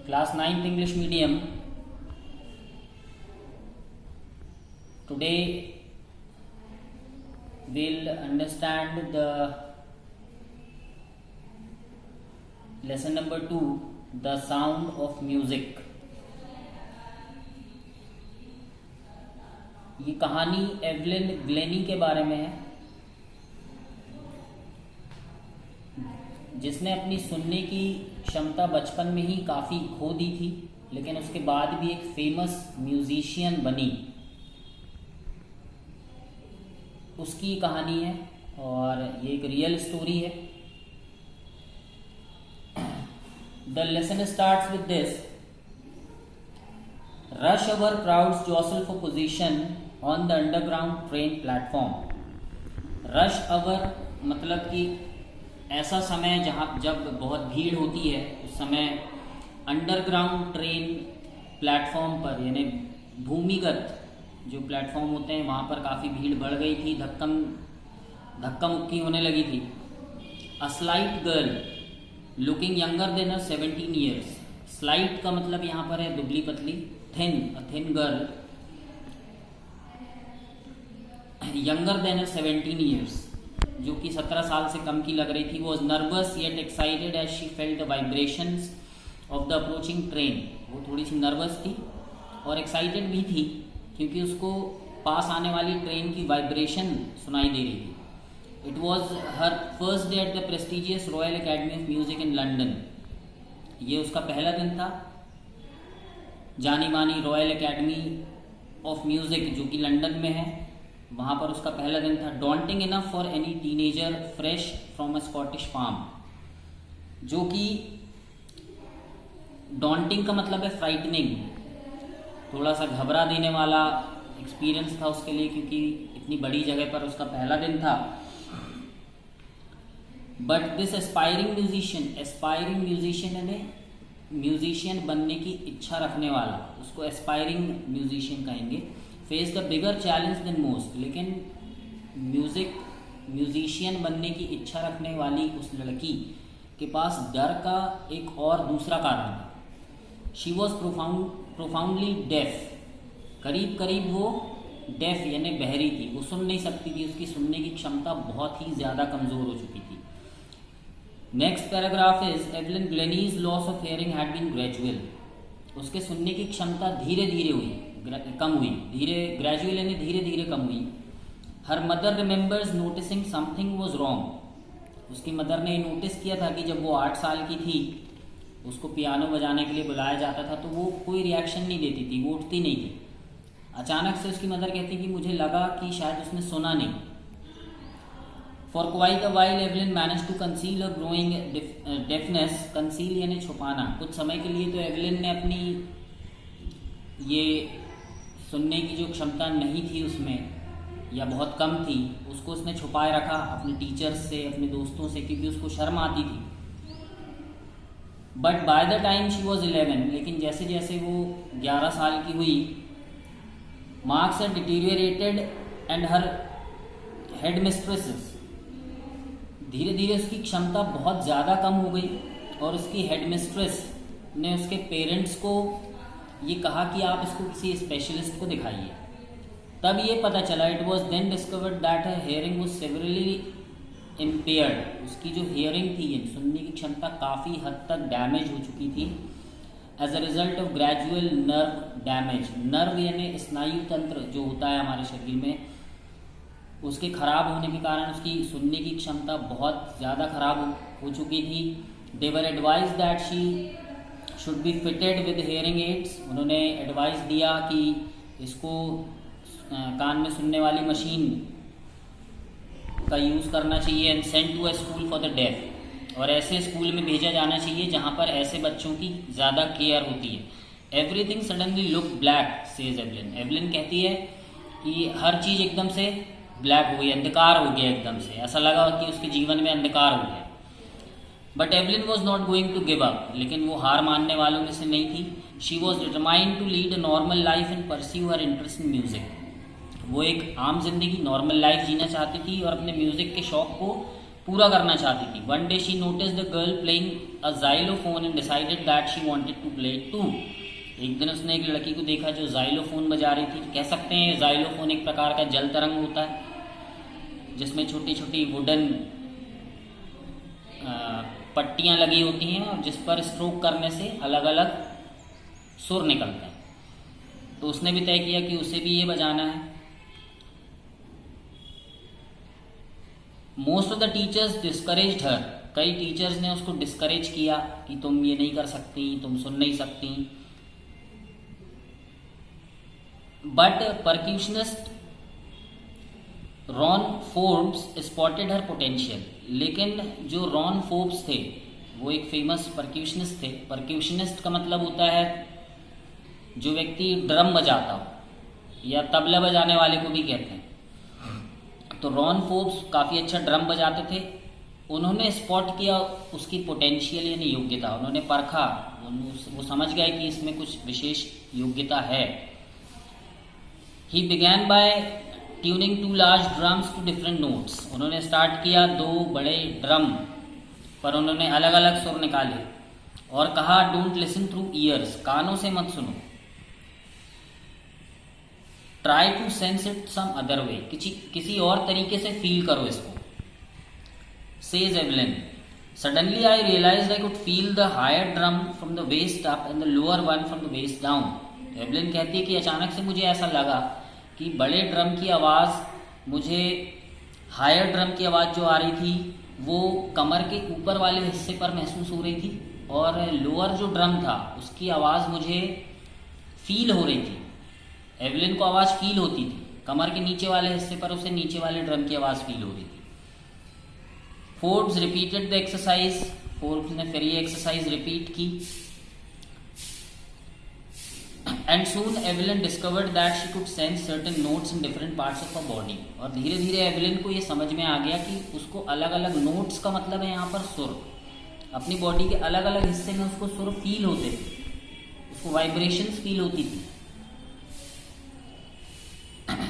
Class 9th English medium. Today we'll understand the lesson number 2, the sound of music. ये कहानी Evelyn Glenny के बारे में है, जिसने अपनी सुनने की क्षमता बचपन में ही काफ़ी खो दी थी, लेकिन उसके बाद भी एक फेमस म्यूजिशियन बनी। उसकी कहानी है और ये एक रियल स्टोरी है। The lesson starts with this: rush hour crowds jostle for position on the underground train platform. Rush hour मतलब कि ऐसा समय जब बहुत भीड़ होती है, उस समय अंडरग्राउंड ट्रेन प्लेटफॉर्म पर, यानी भूमिगत जो प्लेटफॉर्म होते हैं वहाँ पर काफ़ी भीड़ बढ़ गई थी, धक्का मुक्की होने लगी थी। A slight girl looking younger than her 17 years. Slight का मतलब यहाँ पर है दुबली पतली, थिन गर्ल यंगर देन हर 17 ईयर्स, जो कि 17 साल से कम की लग रही थी। Was nervous yet excited as she felt the vibrations of the approaching train. वो थोड़ी सी नर्वस थी और एक्साइटेड भी थी, क्योंकि उसको पास आने वाली ट्रेन की वाइब्रेशन सुनाई दे रही थी। It was her first day at the prestigious royal academy of music in London. ये उसका पहला दिन था जानी मानी रॉयल अकेडमी ऑफ म्यूजिक, जो कि लंदन में है, वहाँ पर उसका पहला दिन था। Daunting enough for any teenager fresh from a Scottish farm. जो कि डॉन्टिंग का मतलब है फ्राइटनिंग, थोड़ा सा घबरा देने वाला एक्सपीरियंस था उसके लिए, क्योंकि इतनी बड़ी जगह पर उसका पहला दिन था। बट दिस एस्पायरिंग म्यूजिशियन यानी म्यूजिशियन बनने की इच्छा रखने वाला, उसको एस्पायरिंग म्यूजिशियन कहेंगे। Face the bigger challenge than most. लेकिन म्यूजिशियन बनने की इच्छा रखने वाली उस लड़की के पास डर का एक और दूसरा कारण था। She was profoundly deaf. करीब वो डेफ यानी बहरी थी, वो सुन नहीं सकती थी, उसकी सुनने की क्षमता बहुत ही ज़्यादा कमज़ोर हो चुकी थी। Next paragraph is: Evelyn Glennie's loss of hearing had been gradual. उसके सुनने की क्षमता धीरे धीरे कम हुई, ग्रेजुअल यानी धीरे धीरे कम हुई। Her mother remembers noticing something was wrong. उसकी मदर ने नोटिस किया था कि जब वो 8 साल की थी, उसको पियानो बजाने के लिए बुलाया जाता था तो वो कोई रिएक्शन नहीं देती थी, वो उठती नहीं थी। अचानक से उसकी मदर कहती कि मुझे लगा कि शायद उसने सुना नहीं। For quite a while Evelyn manage to conceal a growing deafness. Conceal यानी छुपाना। कुछ समय के लिए तो एवलिन ने अपनी ये सुनने की जो क्षमता नहीं थी उसमें, या बहुत कम थी, उसको उसने छुपाए रखा अपने टीचर्स से, अपने दोस्तों से, क्योंकि उसको शर्म आती थी। But by the time she was 11, लेकिन जैसे जैसे वो 11 साल की हुई, marks had deteriorated and her head mistresses. धीरे धीरे उसकी क्षमता बहुत ज़्यादा कम हो गई और उसकी हेड मिस्ट्रेस ने उसके पेरेंट्स को ये कहा कि आप इसको किसी स्पेशलिस्ट को दिखाइए। तब ये पता चला, it was then discovered that her hearing was severely impaired. उसकी जो हियरिंग थी, सुनने की क्षमता काफ़ी हद तक डैमेज हो चुकी थी as a result of gradual nerve damage. Nerve यानी स्नायु तंत्र जो होता है हमारे शरीर में, उसके खराब होने के कारण उसकी सुनने की क्षमता बहुत ज़्यादा खराब हो चुकी थी। They were advised that she should be fitted with hearing aids. उन्होंने एडवाइस दिया कि इसको कान में सुनने वाली मशीन का यूज़ करना चाहिए। And sent to a school for the deaf. और ऐसे स्कूल में भेजा जाना चाहिए जहाँ पर ऐसे बच्चों की ज़्यादा केयर होती है। Everything suddenly look black says Evelyn. Evelyn कहती है कि हर चीज़ एकदम से ब्लैक हो गई, अंधकार हो गया एकदम से, ऐसा लगा कि उसके जीवन में अंधकार हो गया। But Evelyn was not going to give up. लेकिन वो हार मानने वालों में से नहीं थी। She was determined to lead a normal life and pursue her interest in music. वो एक आम जिंदगी, नॉर्मल लाइफ जीना चाहती थी और अपने म्यूजिक के शौक को पूरा करना चाहती थी। One day she notice the girl playing a xylophone and decided that she wanted to play it too. एक दिन उसने एक लड़की को देखा जो जाइलोफोन बजा रही थी। कह सकते हैं जाइलोफोन एक प्रकार का जल तरंग होता है जिसमें छोटी छोटी वुडन पट्टियां लगी होती हैं और जिस पर स्ट्रोक करने से अलग अलग सुर निकलते हैं। तो उसने भी तय किया कि उसे भी ये बजाना है। Most of the teachers discouraged her. कई टीचर्स ने उसको डिस्करेज किया कि तुम ये नहीं कर सकती, तुम सुन नहीं सकती। But percussionist Ron Forbes spotted her potential. लेकिन जो रॉन फोर्ब्स थे वो एक फेमस परक्यूशनिस्ट थे। परक्यूशनिस्ट का मतलब होता है जो व्यक्ति ड्रम बजाता हो या तबला बजाने वाले को भी कहते हैं। तो रॉन फोर्ब्स काफ़ी अच्छा ड्रम बजाते थे। उन्होंने स्पॉट किया उसकी पोटेंशियल यानी योग्यता। उन्होंने परखा, वो समझ गए कि इसमें कुछ विशेष योग्यता है। He began by tuning two large drums to different notes. उन्होंने स्टार्ट किया 2 बड़े ड्रम पर उन्होंने अलग अलग सुर निकाले और कहा डोंट लिसन थ्रू ईयर्स, कानों से मत सुनो। Try to sense it some other way, किसी और तरीके से फील करो इसको। Says Evelyn, suddenly I realized I could feel the higher drum from the waist up and the lower one from the waist down. Evelyn कहती है कि अचानक से मुझे ऐसा लगा कि बड़े ड्रम की आवाज़ मुझे हायर ड्रम की आवाज़ जो आ रही थी वो कमर के ऊपर वाले हिस्से पर महसूस हो रही थी और लोअर जो ड्रम था उसकी आवाज़ मुझे फील हो रही थी। एवलिन को आवाज़ फील होती थी, कमर के नीचे वाले हिस्से पर उसे नीचे वाले ड्रम की आवाज़ फील हो रही थी। Forbes repeated the exercise. Forbes ने फिर ये एक्सरसाइज रिपीट की। And soon Evelyn discovered that she could sense certain notes in different parts of her body. और धीरे धीरे एवलिन को ये समझ में आ गया कि उसको अलग अलग नोट्स का मतलब है यहाँ पर सुर। अपनी बॉडी के अलग अलग हिस्से में उसको सुर फील होते थे, उसको वाइब्रेशंस फील होती थी।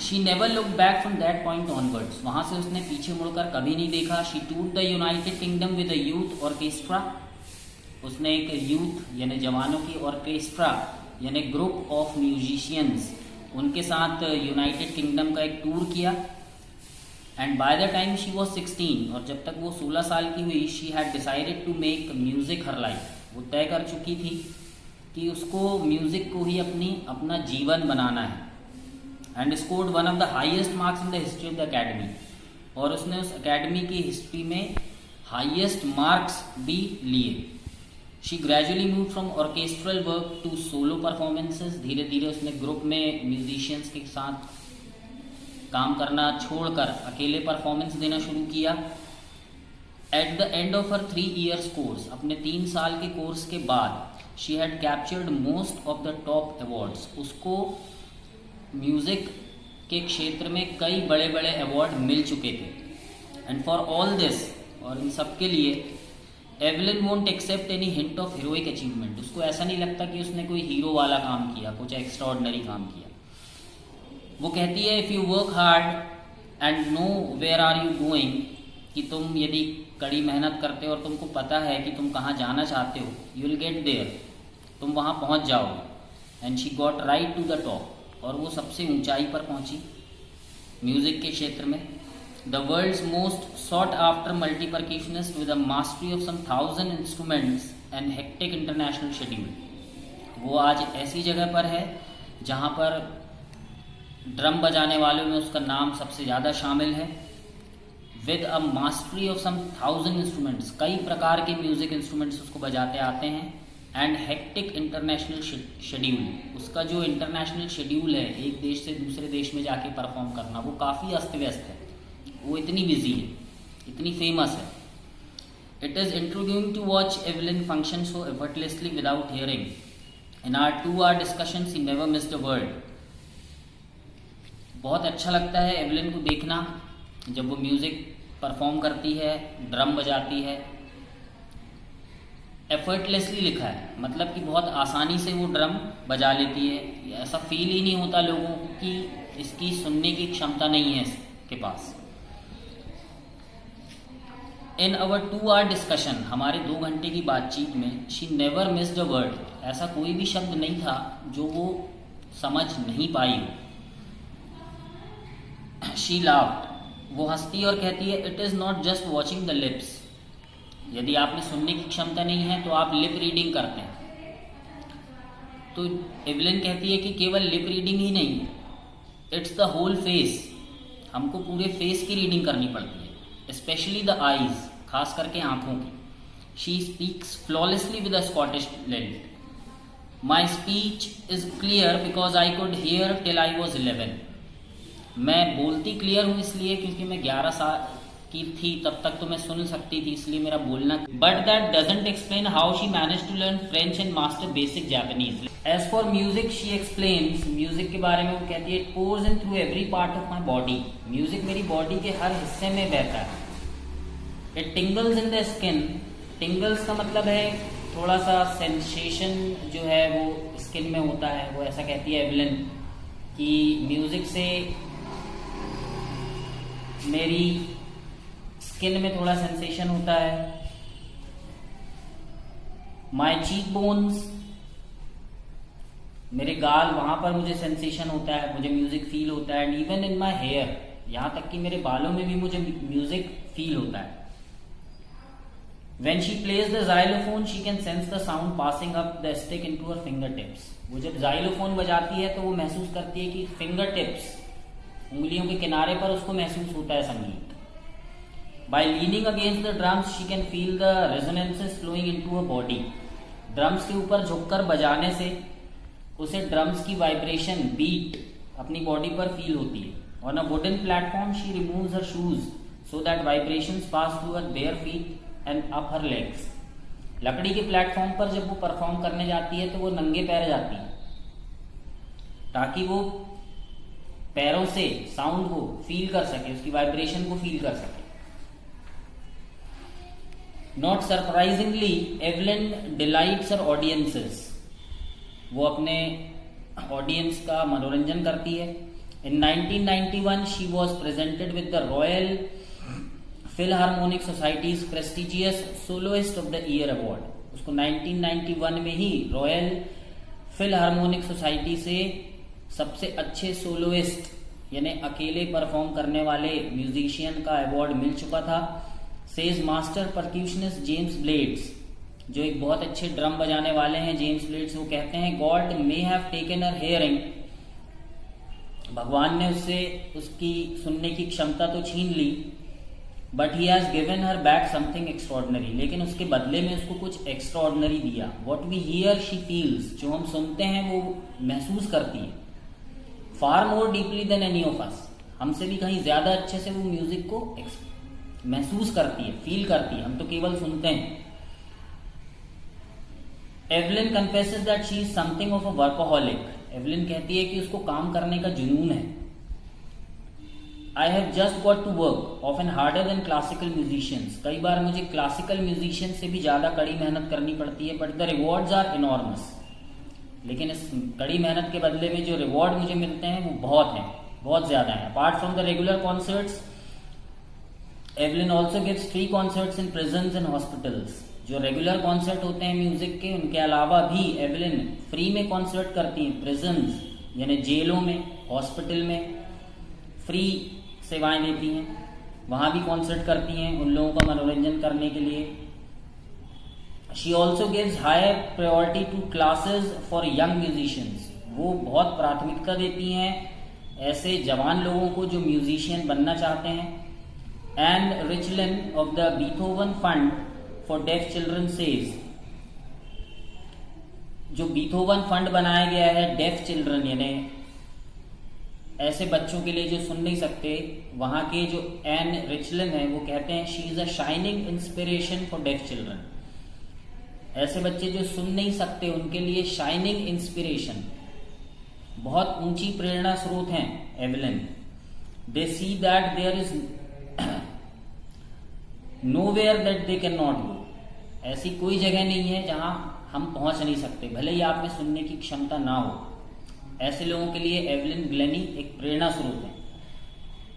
She never look back from that point onwards. वहाँ से उसने पीछे मुड़कर कभी नहीं देखा। She toured the United Kingdom with a youth orchestra. उसने एक यूथ यानी जवानों की ऑर्केस्ट्रा यानी ग्रुप ऑफ म्यूजिशियंस उनके साथ यूनाइटेड किंगडम का एक टूर किया। And by the time she was 16, और जब तक वो 16 साल की हुई, she had decided to make music her life. वो तय कर चुकी थी कि उसको म्यूजिक को ही अपना जीवन बनाना है। And scored one of the highest marks in the history of the academy. और उसने उस अकेडमी की हिस्ट्री में हाईएस्ट मार्क्स भी लिए। She gradually move from orchestral work to solo performances. धीरे धीरे उसने ग्रुप में म्यूजिशियंस के साथ काम करना छोड़कर अकेले परफॉर्मेंस देना शुरू किया। At the end of her 3 years course, अपने 3 साल के कोर्स के बाद, she had captured most of the top awards. उसको म्यूजिक के क्षेत्र में कई बड़े बड़े अवार्ड मिल चुके थे। एंड फॉर ऑल दिस, और इन सब के लिए, Evelyn won't accept any hint of heroic achievement. उसको ऐसा नहीं लगता कि उसने कोई हीरो वाला काम किया, कुछ एक्स्ट्राऑर्डिनरी काम किया। वो कहती है if you work hard and know where are you going, कि तुम यदि कड़ी मेहनत करते हो और तुमको पता है कि तुम कहाँ जाना चाहते हो, यू विल गेट देयर, तुम वहाँ पहुँच जाओगे। And she got right to the top, और वो सबसे ऊंचाई पर पहुंची म्यूजिक के क्षेत्र में। The world's most sought after multi percussionist with a mastery of some 1000 instruments and hectic international schedule. वो आज ऐसी जगह पर है जहां पर ड्रम बजाने वालों में उसका नाम सबसे ज़्यादा शामिल है। With a mastery of some 1000 instruments, कई प्रकार के म्यूजिक इंस्ट्रूमेंट्स उसको बजाते आते हैं। एंड हेक्टिक इंटरनेशनल शेड्यूल, उसका जो इंटरनेशनल शेड्यूल है एक देश से दूसरे देश में जाके परफॉर्म करना, वो काफ़ी अस्त व्यस्त है। वो इतनी बिजी है, इतनी फेमस है। It is introducing to watch Evelyn function so effortlessly without hearing. In our 2 hour discussions he never missed a word। बहुत अच्छा लगता है एवलिन को देखना जब वो म्यूज़िक परफॉर्म करती है, ड्रम बजाती है। एफर्टलेसली लिखा है, मतलब कि बहुत आसानी से वो ड्रम बजा लेती है। ऐसा फील ही नहीं होता लोगों को कि इसकी सुनने की क्षमता नहीं है इसके पास। इन अवर 2 hour डिस्कशन, हमारे 2 घंटे की बातचीत में, she never missed a word, ऐसा कोई भी शब्द नहीं था जो वो समझ नहीं पाई हो। शी लाफ्ड, वो हंसती और कहती है, it is not just watching the lips, यदि आप में सुनने की क्षमता नहीं है तो आप लिप रीडिंग करते हैं। तो एवलिन कहती है कि केवल लिप रीडिंग ही नहीं, इट्स द होल फेस, हमको पूरे फेस की रीडिंग करनी पड़ती है, स्पेशली द आईज, खास करके आंखों की। She speaks flawlessly with a Scottish lent, my speech is clear because I could hair till I was 11, मैं बोलती क्लियर हूँ इसलिए क्योंकि मैं 11 साल की थी, तब तक तो मैं सुन सकती थी, इसलिए मेरा बोलना। But that doesn't explain how she manage to learn French and master basic Japanese. As for music she explains, music के बारे में वो कहती है, it pours in through every part of my body, music मेरी बॉडी के हर हिस्से में बहता है। It tingles in the skin, tingles का मतलब है थोड़ा सा सेंसेशन जो है वो स्किन में होता है, वो ऐसा कहती है एवलिन कि म्यूजिक से मेरी स्किन में थोड़ा सेंसेशन होता है। माई चीक बोन्स, मेरे गाल, वहां पर मुझे सेंसेशन होता है, मुझे म्यूजिक फील होता है। And even in my hair, यहां तक कि मेरे बालों में भी मुझे म्यूजिक फील होता है। When she plays the xylophone, she can sense the sound passing up the stick into her fingertips. वो जब xylophone बजाती है तो वो महसूस करती है कि fingertips, उंगलियों के किनारे पर उसको महसूस होता है संगीत। By leaning against the drums, she can feel the resonances flowing into her body. Drums के ऊपर झुककर बजाने से उसे ड्रम्स की वाइब्रेशन, बीट अपनी बॉडी पर फील होती है। On a wooden platform, she removes her shoes so that vibrations pass through her bare feet and up her legs. लकड़ी के प्लेटफॉर्म पर जब वो परफॉर्म करने जाती है तो वो नंगे पैर जाती है ताकि वो पैरों से साउंड को फील कर सके, उसकी वाइब्रेशन को फील कर सके। Not surprisingly, Evelyn delights her audiences, वो अपने ऑडियंस का मनोरंजन करती है। इन 1991 she was presented with the royal Philharmonic societies prestigious soloist of the year award. उसको 1991 में ही रॉयल फिलहार्मोनिक सोसाइटी से सबसे अच्छे सोलोइस्ट यानी अकेले परफॉर्म करने वाले म्यूजिशियन का अवार्ड मिल चुका था। सेज मास्टर परक्यूशनिस्ट जेम्स ब्लेड्स, जो एक बहुत अच्छे ड्रम बजाने वाले हैं, जेम्स ब्लेड्स, वो कहते हैं, God may have taken her hearing, भगवान ने उससे उसकी सुनने की क्षमता तो छीन ली, but he has given her back something extraordinary, लेकिन उसके बदले में उसको कुछ एक्स्ट्रॉर्डनरी दिया। What we hear she feels, जो हम सुनते हैं वो महसूस करती है। Far more deeply than any of us, हमसे भी कहीं ज्यादा अच्छे से वो म्यूजिक को महसूस करती है, फील करती है, हम तो केवल सुनते हैं। Evelyn confesses that she is something of a workaholic, Evelyn कहती है कि उसको काम करने का जुनून है। I have just got to work often harder than classical musicians, कई बार मुझे क्लासिकल म्यूजिशियन से भी ज्यादा कड़ी मेहनत करनी पड़ती है, but the rewards are enormous, लेकिन इस कड़ी मेहनत के बदले में जो रिवॉर्ड मुझे मिलते हैं वो बहुत हैं, बहुत ज्यादा हैं। Apart from the regular concerts, Evelyn also gives free concerts in prisons and hospitals, जो रेगुलर कॉन्सर्ट होते हैं म्यूजिक के, उनके अलावा भी एवलिन फ्री में कॉन्सर्ट करती हैं। प्रिजन्स यानी जेलों में, हॉस्पिटल में फ्री सेवाएं देती हैं, वहां भी कॉन्सर्ट करती हैं उन लोगों का मनोरंजन करने के लिए। She also gives high priority to classes for young musicians, वो बहुत प्राथमिकता देती हैं ऐसे जवान लोगों को जो म्यूजिशियन बनना चाहते हैं। And रिचलिन of the Beethoven fund for def children says, जो बीथोवन फंड बनाया गया है डेफ चिल्ड्रन यानी ऐसे बच्चों के लिए जो सुन नहीं सकते, वहां के जो एन रिचलिन है वो कहते हैं, she is a shining inspiration for def children, ऐसे बच्चे जो सुन नहीं सकते उनके लिए शाइनिंग इंस्पिरेशन, बहुत ऊंची प्रेरणा स्रोत हैं Evelyn. They see that there is nowhere that they can not go, ऐसी कोई जगह नहीं है जहां हम पहुंच नहीं सकते, भले ही आप में सुनने की क्षमता ना हो। ऐसे लोगों के लिए एवलिन ग्लेनी एक प्रेरणा स्रोत है।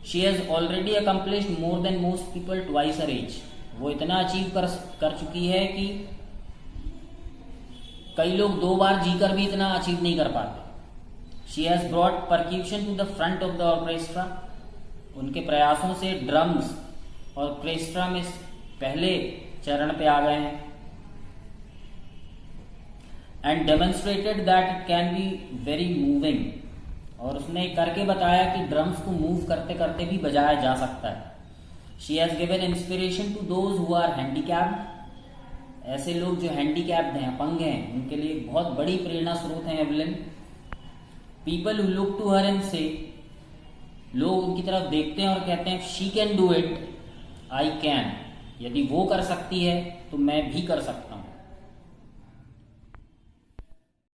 She has already accomplished more than most people twice her age, वो इतना अचीव कर चुकी है कि कई लोग 2 बार जीकर भी इतना अचीव नहीं कर पाते। She has brought percussion to the front of the orchestra. उनके प्रयासों से ड्रम्स ऑर्केस्ट्रा में पहले चरण पे आ गए हैं। And demonstrated that it can be very moving. और उसने करके बताया कि ड्रम्स को मूव करते करते भी बजाया जा सकता है। She has given inspiration to those who are handicapped. ऐसे लोग जो हैंडीकैप्ड हैं, अपंग हैं, उनके लिए बहुत बड़ी प्रेरणा स्रोत हैं Evelyn. People who look to her and say, लोग उनकी तरफ देखते हैं और कहते हैं she can do it, I can. यदि वो कर सकती है तो मैं भी कर सकता हूं।